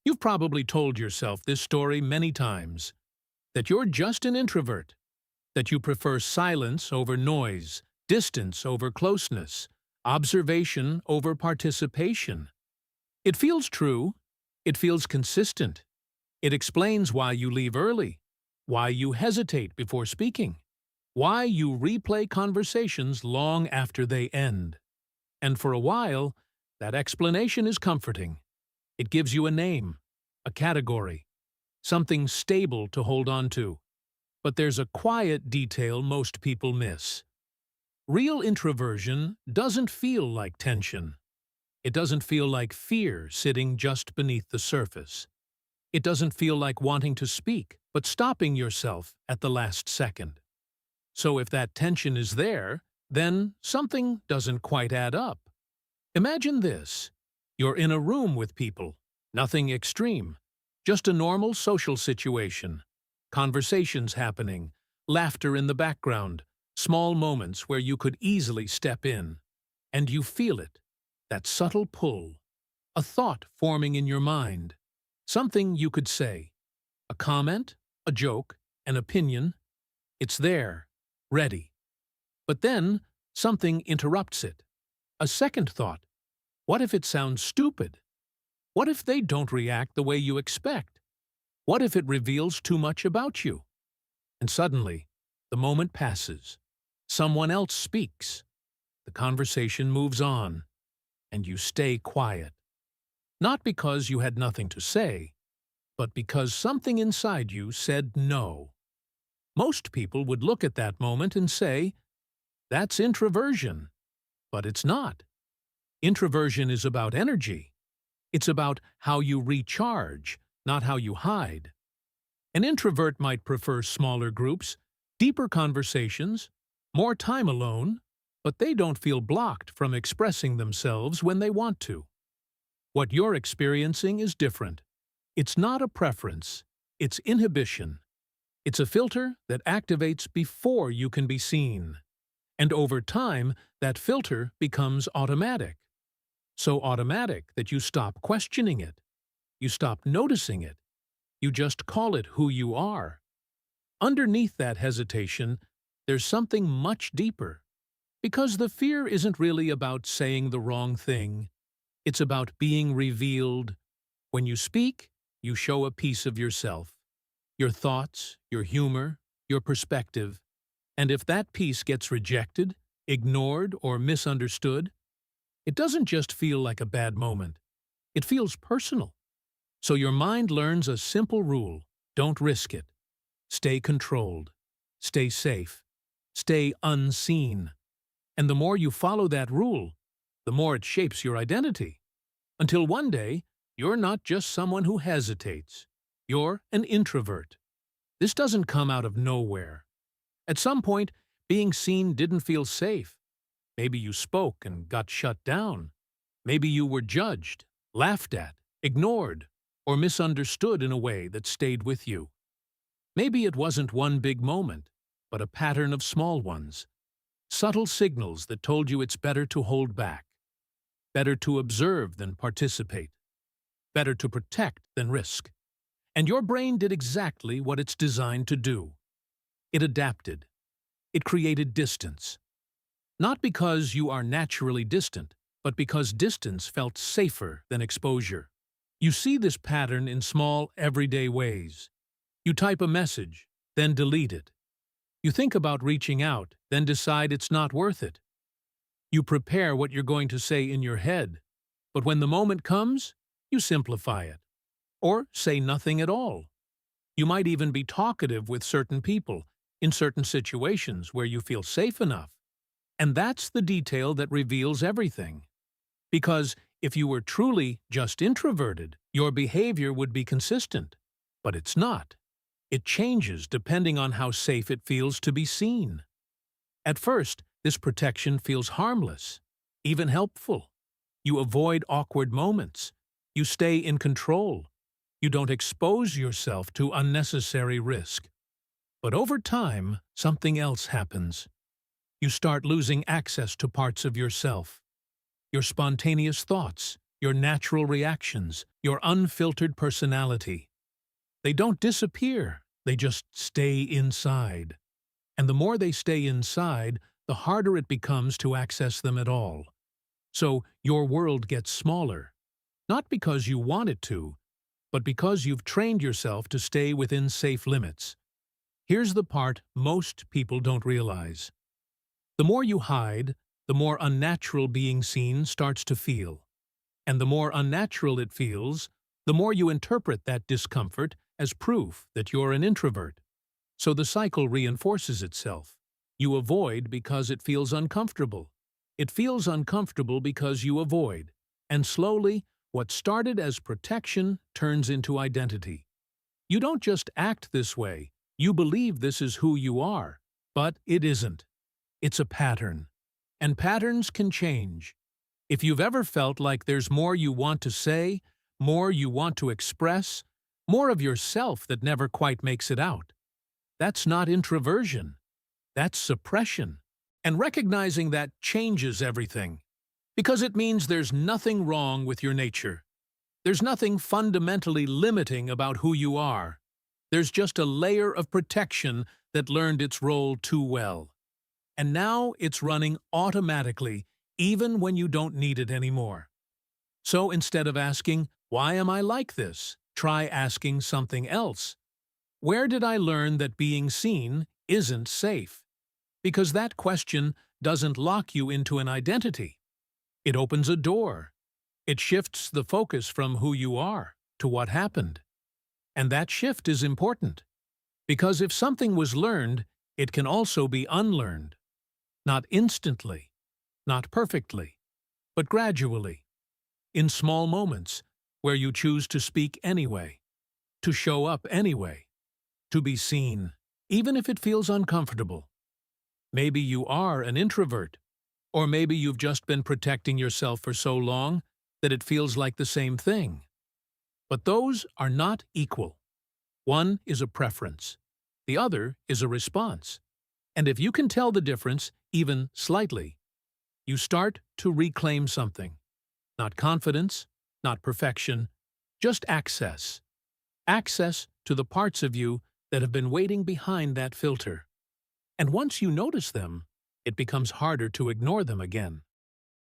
You've probably told yourself this story many times, that you're just an introvert, that you prefer silence over noise, distance over closeness, observation over participation. It feels true. It feels consistent. It explains why you leave early, why you hesitate before speaking, why you replay conversations long after they end. And for a while, that explanation is comforting. It gives you a name, a category, something stable to hold on to. But there's a quiet detail most people miss. Real introversion doesn't feel like tension. It doesn't feel like fear sitting just beneath the surface. It doesn't feel like wanting to speak, but stopping yourself at the last second. So if that tension is there, then something doesn't quite add up. Imagine this. You're in a room with people, nothing extreme, just a normal social situation. Conversations happening, laughter in the background, small moments where you could easily step in. And you feel it, that subtle pull, a thought forming in your mind, something you could say, a comment, a joke, an opinion. It's there, ready. But then something interrupts it. A second thought. What if it sounds stupid? What if they don't react the way you expect? What if it reveals too much about you? And suddenly, the moment passes. Someone else speaks. The conversation moves on, and you stay quiet. Not because you had nothing to say, but because something inside you said no. Most people would look at that moment and say, "That's introversion." But it's not. Introversion is about energy. It's about how you recharge, not how you hide. An introvert might prefer smaller groups, deeper conversations, more time alone, but they don't feel blocked from expressing themselves when they want to. What you're experiencing is different. It's not a preference. It's inhibition. It's a filter that activates before you can be seen. And over time, that filter becomes automatic. So automatic that you stop questioning it. You stop noticing it. You just call it who you are. Underneath that hesitation, there's something much deeper. Because the fear isn't really about saying the wrong thing. It's about being revealed. When you speak, you show a piece of yourself. Your thoughts, your humor, your perspective. And if that piece gets rejected, ignored, or misunderstood, it doesn't just feel like a bad moment. It feels personal. So your mind learns a simple rule. Don't risk it. Stay controlled. Stay safe. Stay unseen. And the more you follow that rule, the more it shapes your identity. Until one day, you're not just someone who hesitates. You're an introvert. This doesn't come out of nowhere. At some point, being seen didn't feel safe. Maybe you spoke and got shut down. Maybe you were judged, laughed at, ignored, or misunderstood in a way that stayed with you. Maybe it wasn't one big moment, but a pattern of small ones. Subtle signals that told you it's better to hold back. Better to observe than participate. Better to protect than risk. And your brain did exactly what it's designed to do. It adapted. It created distance. Not because you are naturally distant, but because distance felt safer than exposure. You see this pattern in small, everyday ways. You type a message, then delete it. You think about reaching out, then decide it's not worth it. You prepare what you're going to say in your head, but when the moment comes, you simplify it. Or say nothing at all. You might even be talkative with certain people, in certain situations where you feel safe enough. And that's the detail that reveals everything. Because if you were truly just introverted, your behavior would be consistent. But it's not. It changes depending on how safe it feels to be seen. At first, this protection feels harmless, even helpful. You avoid awkward moments. You stay in control. You don't expose yourself to unnecessary risk. But over time, something else happens. You start losing access to parts of yourself. Your spontaneous thoughts, your natural reactions, your unfiltered personality. They don't disappear, they just stay inside. And the more they stay inside, the harder it becomes to access them at all. So your world gets smaller, not because you want it to, but because you've trained yourself to stay within safe limits. Here's the part most people don't realize. The more you hide, the more unnatural being seen starts to feel. And the more unnatural it feels, the more you interpret that discomfort as proof that you're an introvert. So the cycle reinforces itself. You avoid because it feels uncomfortable. It feels uncomfortable because you avoid. And slowly, what started as protection turns into identity. You don't just act this way, you believe this is who you are, but it isn't. It's a pattern. And patterns can change. If you've ever felt like there's more you want to say, more you want to express, more of yourself that never quite makes it out, that's not introversion. That's suppression. And recognizing that changes everything. Because it means there's nothing wrong with your nature. There's nothing fundamentally limiting about who you are. There's just a layer of protection that learned its role too well. And now it's running automatically, even when you don't need it anymore. So instead of asking, "Why am I like this?" try asking something else. Where did I learn that being seen isn't safe? Because that question doesn't lock you into an identity. It opens a door. It shifts the focus from who you are to what happened. And that shift is important. Because if something was learned, it can also be unlearned. Not instantly, not perfectly, but gradually. In small moments, where you choose to speak anyway, to show up anyway, to be seen, even if it feels uncomfortable. Maybe you are an introvert, or maybe you've just been protecting yourself for so long that it feels like the same thing. But those are not equal. One is a preference. The other is a response. And if you can tell the difference, even slightly, you start to reclaim something. Not confidence, not perfection, just access. Access to the parts of you that have been waiting behind that filter. And once you notice them, it becomes harder to ignore them again.